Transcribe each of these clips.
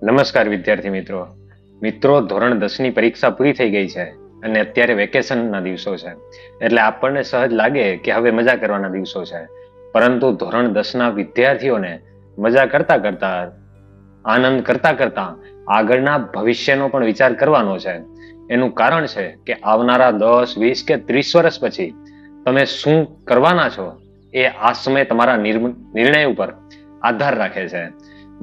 નમસ્કાર વિદ્યાર્થી મિત્રો. ધોરણ 10 ની પરીક્ષા પૂરી થઈ ગઈ છે અને અત્યારે વેકેશનના દિવસો છે. એટલે આપણને સહજ લાગે કે હવે મજા કરવાના દિવસો છે. પરંતુ ધોરણ 10 ના વિદ્યાર્થીઓને મજા કરતા કરતા, આનંદ કરતા કરતા આગળના ભવિષ્યનો પણ વિચાર કરવાનો છે. એનું કારણ છે કે આવનારા 10, 20 કે 30 વર્ષ પછી તમે શું કરવાના છો એ આ સમય તમારા નિર્ણય ઉપર આધાર રાખે છે.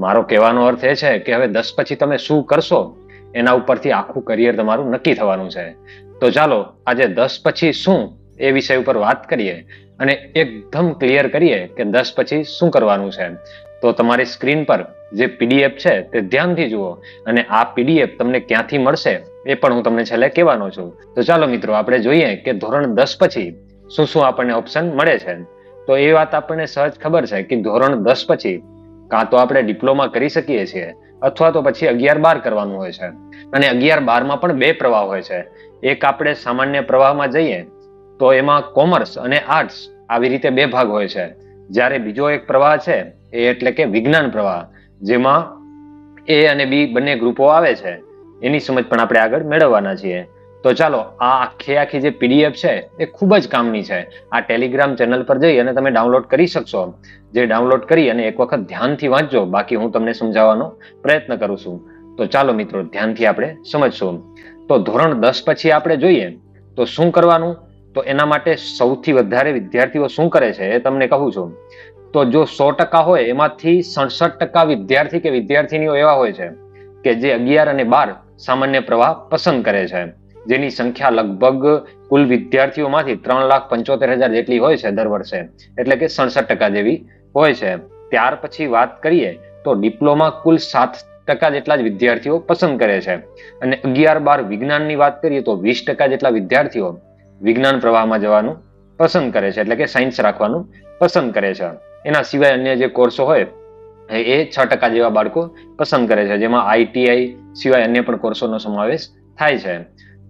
મારો કહેવાનો અર્થ એ છે કે હવે 10 પછી તમે શું કરશો એના ઉપરથી આખું કરિયર તમારું નક્કી થવાનું છે. તો ચાલો આજે 10 પછી શું એ વિષય ઉપર વાત કરીએ અને એકદમ ક્લિયર કરીએ કે 10 પછી શું કરવાનું છે. તો તમારી સ્ક્રીન પર જે પીડીએફ છે તે ધ્યાનથી જુઓ અને આ પીડીએફ તમને ક્યાંથી મળશે એ પણ હું તમને છેલ્લે કહેવાનો છું. તો ચાલો મિત્રો આપણે જોઈએ કે ધોરણ 10 પછી શું શું આપણને ઓપ્શન મળે છે. તો એ વાત આપણને સહજ ખબર છે કે ધોરણ 10 પછી કાં તો આપણે ડિપ્લોમા કરી શકીએ છીએ અથવા તો પછી 11-12 કરવાનું હોય છે. અને 11-12 પણ બે પ્રવાહ હોય છે. એક આપણે સામાન્ય પ્રવાહમાં જઈએ તો એમાં કોમર્સ અને આર્ટ્સ આવી રીતે બે ભાગ હોય છે. જ્યારે બીજો એક પ્રવાહ છે એ એટલે કે વિજ્ઞાન પ્રવાહ, જેમાં એ અને બી બંને ગ્રુપો આવે છે. એની સમજ પણ આપણે આગળ મેળવવાના છીએ. તો ચાલો આ આખી જે પીડીએફ છે એ ખૂબ જ કામની છે. આ ટેલિગ્રામ ચેનલ પર જઈ અને તમે ડાઉનલોડ કરી શકશો. જે ડાઉનલોડ કરી અને એક વખત ધ્યાનથી વાંચજો, બાકી હું તમને સમજાવવાનો પ્રયત્ન કરું છું. તો ચાલો મિત્રો ધ્યાનથી આપણે સમજશું. તો ધોરણ 10 પછી આપણે જોઈએ તો શું કરવાનું. તો એના માટે સૌથી વધારે વિદ્યાર્થીઓ શું કરે છે એ તમને કહું છું. તો જો 100% હોય એમાંથી 67% વિદ્યાર્થી કે વિદ્યાર્થીનીઓ એવા હોય છે કે જે 11 અને 12 સામાન્ય પ્રવાહ પસંદ કરે છે. જેની સંખ્યા લગભગ કુલ વિદ્યાર્થીઓમાંથી 3,75,000 જેટલી હોય છે દર વર્ષે. એટલે કે 67% જેવી હોય છે. ત્યાર પછી વાત કરીએ તો ડિપ્લોમા કુલ 7% જેટલા જ વિદ્યાર્થીઓ પસંદ કરે છે. અને 11-12 વિજ્ઞાનની વાત કરીએ તો 20% જેટલા વિદ્યાર્થીઓ વિજ્ઞાન પ્રવાહમાં જવાનું પસંદ કરે છે, એટલે કે સાયન્સ રાખવાનું પસંદ કરે છે. એના સિવાય અન્ય જે કોર્સો હોય એ 6% જેવા બાળકો પસંદ કરે છે, જેમાં આઈટીઆઈ સિવાય અન્ય પણ કોર્સોનો સમાવેશ થાય છે.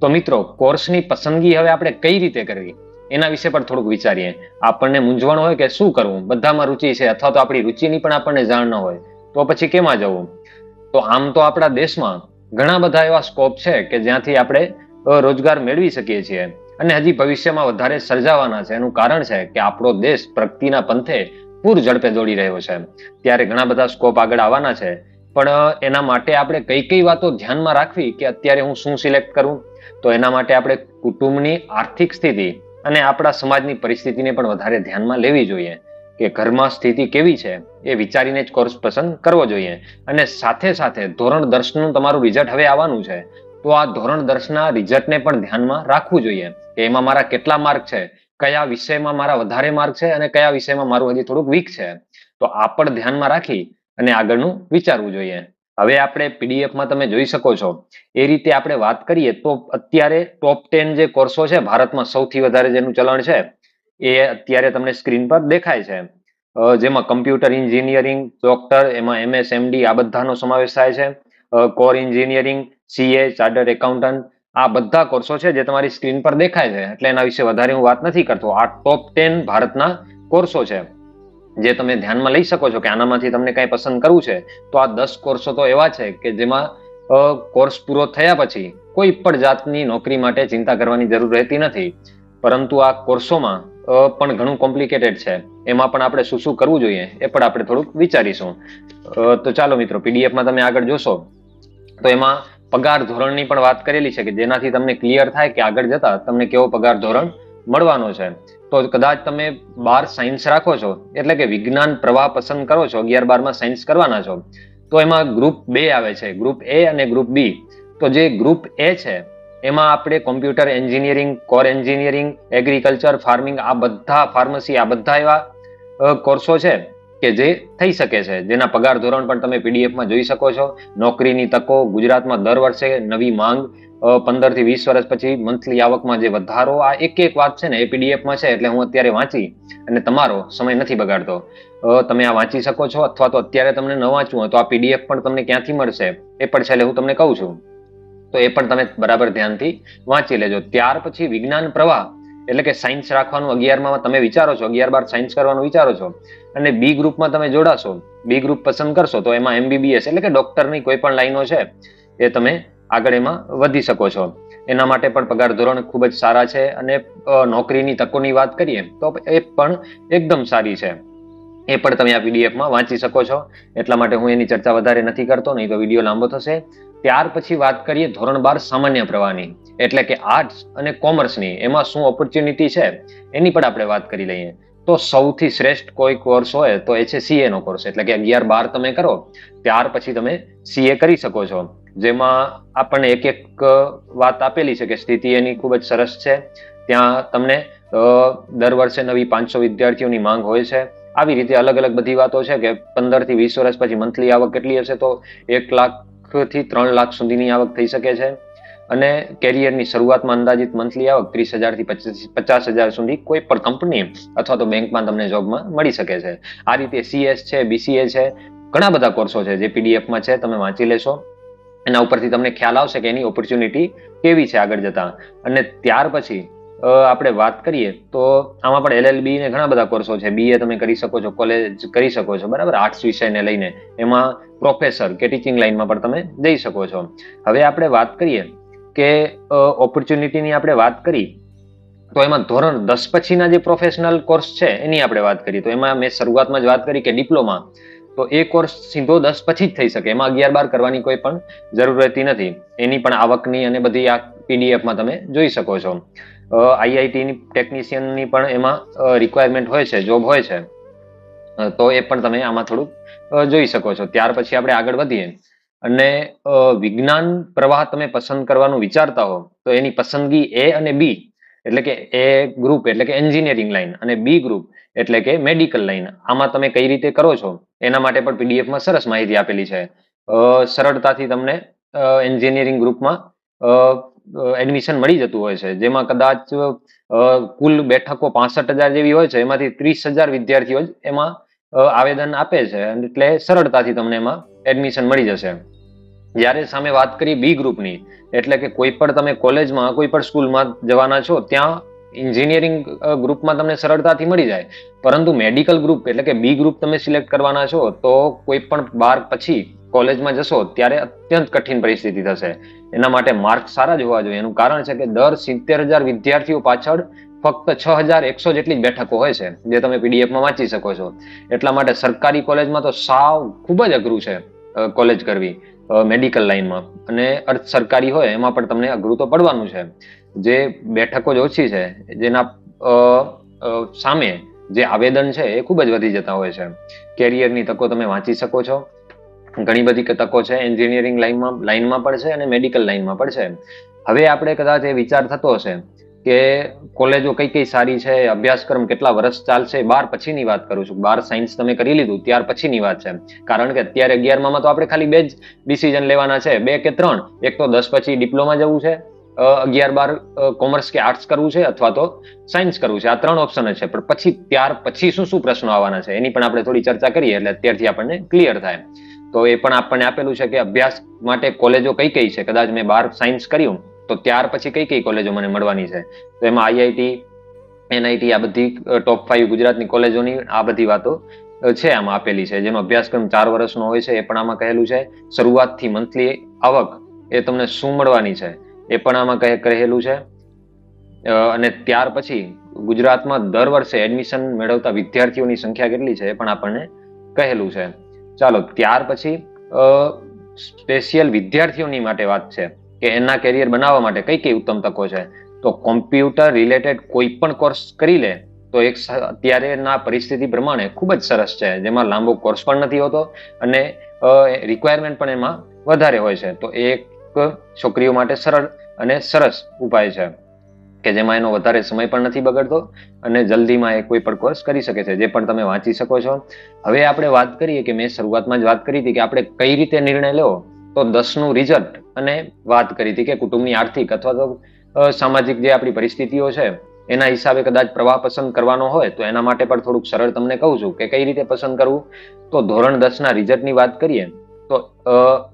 તો મિત્રો કોર્સની પસંદગી હવે આપણે કઈ રીતે કરવી એના વિશે પણ થોડુંક વિચારીએ. આપણને મૂંઝવણ હોય કે શું કરવું, બધામાં રુચિ છે અથવા તો આપણી રુચિની પણ આપણને જાણ ન હોય તો પછી કેમાં જવું. તો આમ તો આપણા દેશમાં ઘણા બધા એવા સ્કોપ છે કે જ્યાંથી આપણે રોજગાર મેળવી શકીએ છીએ અને હજી ભવિષ્યમાં વધારે સર્જાવાના છે. એનું કારણ છે કે આપણો દેશ પ્રગતિના પંથે પૂર ઝડપે દોડી રહ્યો છે. ત્યારે ઘણા બધા સ્કોપ આગળ આવવાના છે. પણ એના માટે આપણે કઈ કઈ વાતો ધ્યાનમાં રાખવી કે અત્યારે હું શું સિલેક્ટ કરું. તો એના માટે આપણે કુટુંબની આર્થિક સ્થિતિ અને આપણા સમાજની પરિસ્થિતિને પણ વધારે ધ્યાનમાં લેવી જોઈએ કે ઘરમાં સ્થિતિ કેવી છે એ વિચારીને જ કોર્સ પસંદ કરવો જોઈએ. અને સાથે સાથે ધોરણ 10નું તમારું રિઝલ્ટ હવે આવવાનું છે. તો આ ધોરણ 10ના રિઝલ્ટને પણ ધ્યાનમાં રાખવું જોઈએ કે એમાં મારા કેટલા માર્ક છે, કયા વિષયમાં મારા વધારે માર્ક છે અને કયા વિષયમાં મારું હજી થોડુંક વીક છે. તો આ પણ ધ્યાનમાં રાખી અને આગળનું વિચારવું જોઈએ. હવે આપણે પીડીએફમાં તમે જોઈ શકો છો એ રીતે આપણે વાત કરીએ તો અત્યારે ટોપ 10 જે કોર્સો છે ભારતમાં સૌથી વધારે જેનું ચલણ છે એ અત્યારે તમને સ્ક્રીન પર દેખાય છે. જેમાં કમ્પ્યુટર એન્જિનિયરિંગ, ડોક્ટર, એમાં એમએસએમડી આ બધાનો સમાવેશ થાય છે. Core engineering, CA, chartered accountant, આ બધા કોર્સો છે જે તમારી સ્ક્રીન પર દેખાય છે. એટલે એના વિશે વધારે હું વાત નથી કરતો. આ ટોપ 10 ભારતના કોર્સો છે જે તમે ધ્યાનમાં લઈ શકો છો કે આનામાંથી તમને કઈ પસંદ કરવું છે. તો આ 10 કોર્સો તો એવા છે કે જેમાં કોર્સ પૂરો થયા પછી કોઈ પણ જાતની નોકરી માટે ચિંતા કરવાની જરૂર રહેતી નથી. પરંતુ આ કોર્સોમાં પણ ઘણું કોમ્પ્લિકેટેડ છે. એમાં પણ આપણે શું શું કરવું જોઈએ એ પણ આપણે થોડુંક વિચારીશું. તો ચાલો મિત્રો પીડીએફમાં તમે આગળ જોશો તો એમાં પગાર ધોરણની પણ વાત કરેલી છે કે જેનાથી તમને ક્લિયર થાય કે આગળ જતા તમને કેવો પગાર ધોરણ મળવાનો છે. તો કદાચ તમે 12 સાયન્સ રાખો છો એટલે કે વિજ્ઞાન પ્રવાહ પસંદ કરો છો, 11-12માં સાયન્સ કરવાના છો, તો એમાં ગ્રુપ 2 આવે છે, ગ્રુપ એ અને ગ્રુપ બી. તો જે ગ્રુપ એ છે એમાં આપણે computer engineering, core engineering, agriculture, farming, આ બધા ફાર્મસી, આ બધા એવા કોર્સો છે કે જે થઈ શકે છે, જેના પગાર ધોરણ પણ તમે પીડીએફમાં જોઈ શકો છો. નોકરીની તકો, ગુજરાતમાં દર વર્ષે નવી માંગ, 15 થી 20 વર્ષ પછી મંથલી આવકમાં જે વધારો, આ એક વાત છે ને એ પીડીએફમાં છે. એટલે હું અત્યારે વાંચી અને તમારો સમય નથી બગાડતો. તમે આ વાંચી શકો છો અથવા તો અત્યારે તમને ન વાંચવું હોય તો આ પીડીએફ પણ તમને ક્યાંથી મળશે એ પણ છેલ્લે હું તમને કહું છું. તો એ પણ તમે બરાબર ધ્યાનથી વાંચી લેજો. ત્યાર પછી વિજ્ઞાન પ્રવાહ એટલે કે સાયન્સ રાખવાનું 11માં તમે વિચારો છો, 11-12 સાયન્સ કરવાનું વિચારો છો અને બી ગ્રુપમાં તમે જોડાશો, બી ગ્રુપ પસંદ કરશો તો એમાં MBBS એટલે કે ડોક્ટરની કોઈ પણ લાઈનો છે એ તમે આગળ એમાં વધી શકો છો. એના માટે પણ પગાર ધોરણ ખૂબ જ સારા છે અને નોકરીની તકોની વાત કરીએ તો એ પણ એકદમ સારી છે. એ પણ તમે આ પીડીએફમાં વાંચી શકો છો. એટલા માટે હું એની ચર્ચા વધારે નથી કરતો, નહીં તો વિડીયો લાંબો થશે. ત્યાર પછી વાત કરીએ ધોરણ 12 સામાન્ય પ્રવાહની, એટલે કે આર્ટ્સ અને કોમર્સની, એમાં શું ઓપોર્ચ્યુનિટી છે એની પણ આપણે વાત કરી લઈએ. તો સૌથી શ્રેષ્ઠ કોઈ કોર્સ હોય તો એ છે સીએ નો કોર્સ, એટલે કે 11-12 તમે કરો ત્યાર પછી તમે સીએ કરી શકો છો. જેમાં આપણને એક વાત આપેલી છે કે સ્થિતિ એની ખૂબ જ સરસ છે. ત્યાં તમને દર વર્ષે નવી 500 વિદ્યાર્થીઓની માંગ હોય છે. આવી રીતે અલગ અલગ બધી વાતો છે કે 15 થી 20 વર્ષ પછી મંથલી આવક કેટલી હશે, તો 1 લાખ થી 3 લાખ સુધીની આવક થઈ શકે છે. અને કેરિયરની શરૂઆતમાં અંદાજિત મંથલી આવક 30,000 થી 50,000 સુધી કોઈ પણ કંપની અથવા તો બેંકમાં તમને જોબમાં મળી શકે છે. આ રીતે સીએસ છે, બીસીએ છે, ઘણા બધા કોર્સો છે જે પીડીએફમાં છે, તમે વાંચી લેશો. એના ઉપરથી તમને ખ્યાલ આવશે કે એની ઓપોર્ચ્યુનિટી કેવી છે આગળ જતા. અને ત્યાર પછી આપણે વાત કરીએ તો આમાં પણ LLB ને ઘણા બધા કોર્સો છે. BA તમે કરી શકો છો, કોલેજ કરી શકો છો, બરાબર, આર્ટ્સ વિષયને લઈને. એમાં પ્રોફેસર કે ટીચિંગ લાઈનમાં પણ તમે જઈ શકો છો. હવે આપણે વાત કરીએ કે ઓપોર્ચ્યુનિટીની આપણે વાત કરી તો એમાં ધોરણ 10 પછીના જે પ્રોફેશનલ કોર્સ છે એની આપણે વાત કરીએ તો એમાં મેં શરૂઆતમાં જ વાત કરી કે ડિપ્લોમા, તો એ કોર્સ સીધો 10 પછી જ થઈ શકે, એમાં 11-12 કરવાની કોઈ પણ જરૂર રહેતી નથી. એની પણ આવકની અને બધી આ પીડીએફમાં તમે જોઈ શકો છો. IIT ટેકનિશિયનની પણ એમાં રિક્વાયરમેન્ટ હોય છે, જોબ હોય છે, તો એ પણ તમે આમાં થોડુંક જોઈ શકો છો. ત્યાર પછી આપણે આગળ વધીએ અને વિજ્ઞાન પ્રવાહ તમે પસંદ કરવાનું વિચારતા હો તો એની પસંદગી A અને B, એટલે કે A ગ્રુપ એટલે કે એન્જિનિયરિંગ લાઈન અને B ગ્રુપ એટલે કે મેડિકલ લાઈન, આમાં તમે કઈ રીતે કરો છો એના માટે પણ પીડીએફમાં સરસ માહિતી આપેલી છે. સરળતાથી તમને એન્જિનિયરિંગ ગ્રુપમાં એડમિશન મળી જતું હોય છે, જેમાં કદાચ કુલ બેઠકો 65,000 જેવી હોય છે, એમાંથી 30,000 વિદ્યાર્થીઓ જ એમાં આવેદન આપે છે, એટલે સરળતાથી તમને એમાં એડમિશન મળી જશે. જ્યારે સામે વાત કરીએ બી ગ્રુપની, એટલે કે કોઈ પણ તમે કોલેજમાં કોઈ પણ સ્કૂલમાં જવાના છો ત્યાં એન્જિનિયરિંગ ગ્રુપમાં તમને સરળતાથી મળી જાય, પરંતુ મેડિકલ ગ્રુપ એટલે કે બી ગ્રુપ તમે સિલેક્ટ કરવાના છો તો કોઈ પણ 12 પછી કોલેજમાં જશો ત્યારે અત્યંત કઠિન પરિસ્થિતિ થશે. એના માટે માર્ક સારા જ હોવા જોઈએ. એનું કારણ છે કે દર 70,000 વિદ્યાર્થીઓ પાછળ ફક્ત 6,100 જેટલી જ બેઠકો હોય છે, જે તમે પીડીએફમાં વાંચી શકો છો. એટલા માટે સરકારી કોલેજમાં તો સાવ ખૂબ જ અઘરું છે કોલેજ કરવી મેડિકલ લાઈનમાં, અને અર્ધ સરકારી હોય એમાં પણ તમને અઘરું તો પડવાનું છે. જે બેઠકો જ ઓછી છે, જેના સામે જે આવેદન છે એ ખૂબ જ વધી જતા હોય છે. કેરિયરની તકો તમે વાંચી શકો છો. ઘણી બધી તકો છે એન્જિનિયરિંગ લાઈનમાં પણ છે અને મેડિકલ લાઈનમાં પણ છે. હવે આપણે કદાચ એ વિચાર થતો હશે કે કોલેજો કઈ કઈ સારી છે, અભ્યાસક્રમ કેટલા વર્ષ ચાલશે, 12 પછીની વાત કરું છું. 12 સાયન્સ તમે કરી લીધું ત્યાર પછીની વાત છે, કારણ કે અત્યારે 11માં તો આપણે ખાલી 2 જ ડિસિઝન લેવાના છે, 2 કે 3. એક તો 10 પછી ડિપ્લોમા જવું છે, 11-12 કોમર્સ કે આર્ટ્સ કરવું છે, અથવા તો સાયન્સ કરવું છે. આ 3 ઓપ્શન છે. પણ પછી ત્યાર પછી શું પ્રશ્નો આવવાના છે એની પણ આપણે થોડી ચર્ચા કરીએ એટલે અત્યારથી આપણને ક્લિયર થાય. તો એ પણ આપણને આપેલું છે કે અભ્યાસ માટે કોલેજો કઈ કઈ છે. કદાચ મેં 12 સાયન્સ કર્યું તો ત્યાર પછી કઈ કઈ કોલેજો મને મળવાની છે, તો એમાં IIT, NIT, આ બધી ટોપ 5 ગુજરાતની કોલેજોની આ બધી વાતો છે આમાં આપેલી છે, જેનો અભ્યાસક્રમ 4 વર્ષનો હોય છે. એ પણ આમાં કહેલું છે. શરૂઆતથી મંથલી આવક એ તમને શું મળવાની છે એ પણ આમાં કહેલું છે. અને ત્યાર પછી ગુજરાતમાં દર વર્ષે એડમિશન મેળવતા વિદ્યાર્થીઓની સંખ્યા કેટલી છે એ પણ આપણને કહેલું છે. ચાલો, ત્યાર પછી સ્પેશિયલ વિદ્યાર્થીઓની માટે વાત છે કે એના કેરિયર બનાવવા માટે કઈ કઈ ઉત્તમ તકો છે. તો કોમ્પ્યુટર રિલેટેડ કોઈ પણ કોર્સ કરી લે તો એક અત્યારેના પરિસ્થિતિ પ્રમાણે ખૂબ જ સરસ છે, જેમાં લાંબો કોર્સ પણ નથી હોતો અને રિક્વાયરમેન્ટ પણ એમાં વધારે હોય છે. તો એક છોકરીઓ માટે સરળ અને સરસ ઉપાય છે કે જેમાં એનો વધારે સમય પણ નથી બગડતો અને જલ્દીમાં એ કોઈ પણ કોર્સ કરી શકે છે, જે પણ તમે વાંચી શકો છો. હવે આપણે વાત કરીએ કે મેં શરૂઆતમાં જ વાત કરી હતી કે આપણે કઈ રીતે નિર્ણય લેવો, તો 10નું રિઝલ્ટ અને વાત કરી હતી કે કુટુંબની આર્થિક અથવા તો સામાજિક જે આપણી પરિસ્થિતિઓ છે એના હિસાબે કદાચ પ્રવાહ પસંદ કરવાનો હોય તો એના માટે પણ થોડુંક સરળ તમને કહું છું કે કઈ રીતે પસંદ કરવું. તો ધોરણ 10ના રિઝલ્ટની વાત કરીએ તો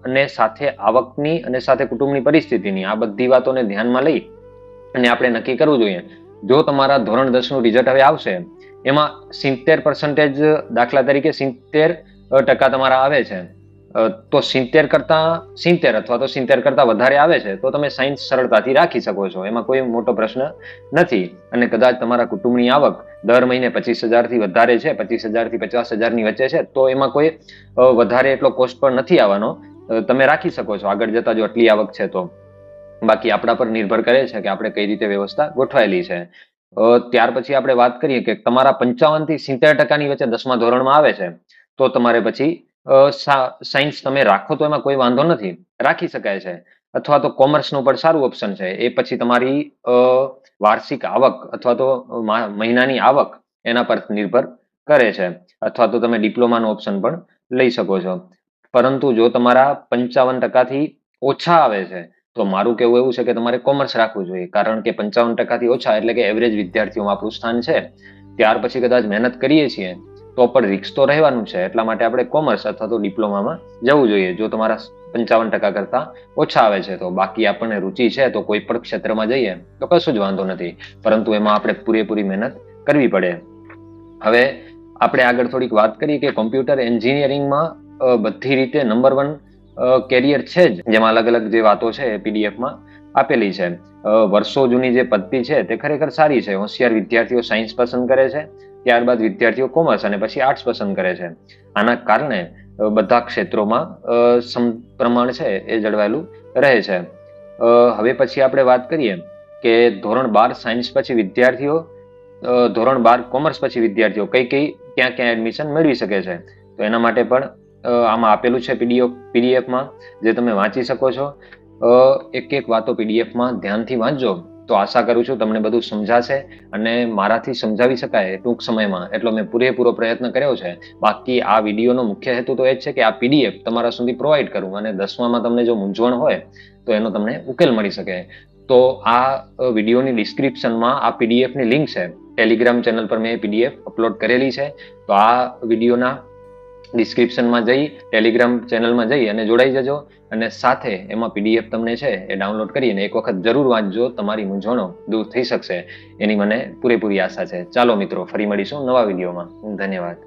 અને સાથે આવકની અને સાથે કુટુંબની પરિસ્થિતિની આ બધી વાતોને ધ્યાનમાં લઈ અને આપણે નક્કી કરવું જોઈએ જો તમારા ધોરણ 10 નું રિઝલ્ટ હવે આવશે, એમાં 70% દાખલા તરીકે 70% તમારા આવે છે, તો 70 અથવા તો 70 કરતા વધારે આવે છે તો તમે સાયન્સ સરળતાથી રાખી શકો છો, એમાં કોઈ મોટો પ્રશ્ન નથી. અને કદાચ તમારા કુટુંબની આવક દર મહિને 25,000 થી વધારે છે, 25,000 થી 50,000 ની વચ્ચે છે, તો એમાં કોઈ વધારે એટલો કોસ્ટ પણ નથી આવવાનો, તમે રાખી શકો છો આગળ જતા જો આટલી આવક છે તો. બાકી આપણા પર નિર્ભર કરે છે કે આપણે કઈ રીતે વ્યવસ્થા ગોઠવાયેલી છે. ત્યાર પછી આપણે વાત કરીએ કે તમારા 55 થી 70% વચ્ચે 10મા ધોરણમાં આવે છે તો તમારે પછી સાયન્સ તમે રાખો તો એમાં કોઈ વાંધો નથી, રાખી શકાય છે. અથવા તો કોમર્સનું પણ સારું ઓપ્શન છે. એ પછી તમારી વાર્ષિક આવક અથવા તો મહિનાની આવક એના પર નિર્ભર કરે છે. અથવા તો તમે ડિપ્લોમાનો ઓપ્શન પણ લઈ શકો છો. પરંતુ જો તમારા 55% થી ઓછા આવે છે તો મારું કહેવું એવું છે કે તમારે કોમર્સ રાખવું જોઈએ, કારણ કે 55% થી ઓછા એટલે કે એવરેજ વિદ્યાર્થીઓમાં આપણું સ્થાન છે. ત્યાર પછી કદાચ મહેનત કરીએ છીએ તો પણ રિસ્ક તો રહેવાનું છે, એટલા માટે આપણે કોમર્સ અથવા તો ડિપ્લોમામાં જવું જોઈએ જો તમારા 55% કરતા ઓછા આવે છે તો. બાકી આપણને રુચિ છે તો કોઈ પણ ક્ષેત્રમાં જઈએ તો કશું જ વાંધો નથી, પરંતુ એમાં આપણે પૂરેપૂરી મહેનત કરવી પડે. હવે આપણે આગળ થોડીક વાત કરીએ કે કોમ્પ્યુટર એન્જિનિયરિંગમાં બધી રીતે નંબર 1 કેરિયર છે જ, જેમાં અલગ અલગ જે વાતો છે એ પીડીએફમાં આપેલી છે. વર્ષો જૂની જે પદ્ધતિ છે તે ખરેખર સારી છે. હોશિયાર વિદ્યાર્થીઓ સાયન્સ પસંદ કરે છે, ત્યારબાદ વિદ્યાર્થીઓ કોમર્સ અને પછી આર્ટ્સ પસંદ કરે છે. આના કારણે બધા ક્ષેત્રોમાં સમપ્રમાણ છે એ જળવાયેલું રહે છે. હવે પછી આપણે વાત કરીએ કે ધોરણ 12 સાયન્સ પછી વિદ્યાર્થીઓ, ધોરણ 12 કોમર્સ પછી વિદ્યાર્થીઓ ક્યાં ક્યાં એડમિશન મેળવી શકે છે. તો એના માટે પણ આમાં આપેલું છે પીડીએફમાં, જે તમે વાંચી શકો છો. એક એક વાતો પીડીએફમાં ધ્યાનથી વાંચજો તો આશા કરું છું તમને બધું સમજાશે, અને મારાથી સમજાવી શકાય ટૂંક સમયમાં એટલો મેં પૂરેપૂરો પ્રયત્ન કર્યો છે. બાકી આ વિડીયોનો મુખ્ય હેતુ તો એ જ છે કે આ પીડીએફ તમારા સુધી પ્રોવાઈડ કરું, અને 10મામાં તમને જો મૂંઝવણ હોય તો એનો તમને ઉકેલ મળી શકે. તો આ વિડીયોની ડિસ્ક્રિપ્શનમાં આ પીડીએફની લિંક છે. ટેલિગ્રામ ચેનલ પર મેં પીડીએફ અપલોડ કરેલી છે, તો આ વિડીયોના ડિસ્ક્રિપ્શનમાં જઈ ટેલિગ્રામ ચેનલમાં જઈ અને જોડાઈ જજો, અને સાથે એમાં પીડીએફ તમને છે એ ડાઉનલોડ કરીને એક વખત જરૂર વાંચજો, તમારી મૂંઝવણો દૂર થઈ શકશે એની મને પૂરેપૂરી આશા છે. ચાલો મિત્રો, ફરી મળીશું નવા વિડીયોમાં. ધન્યવાદ.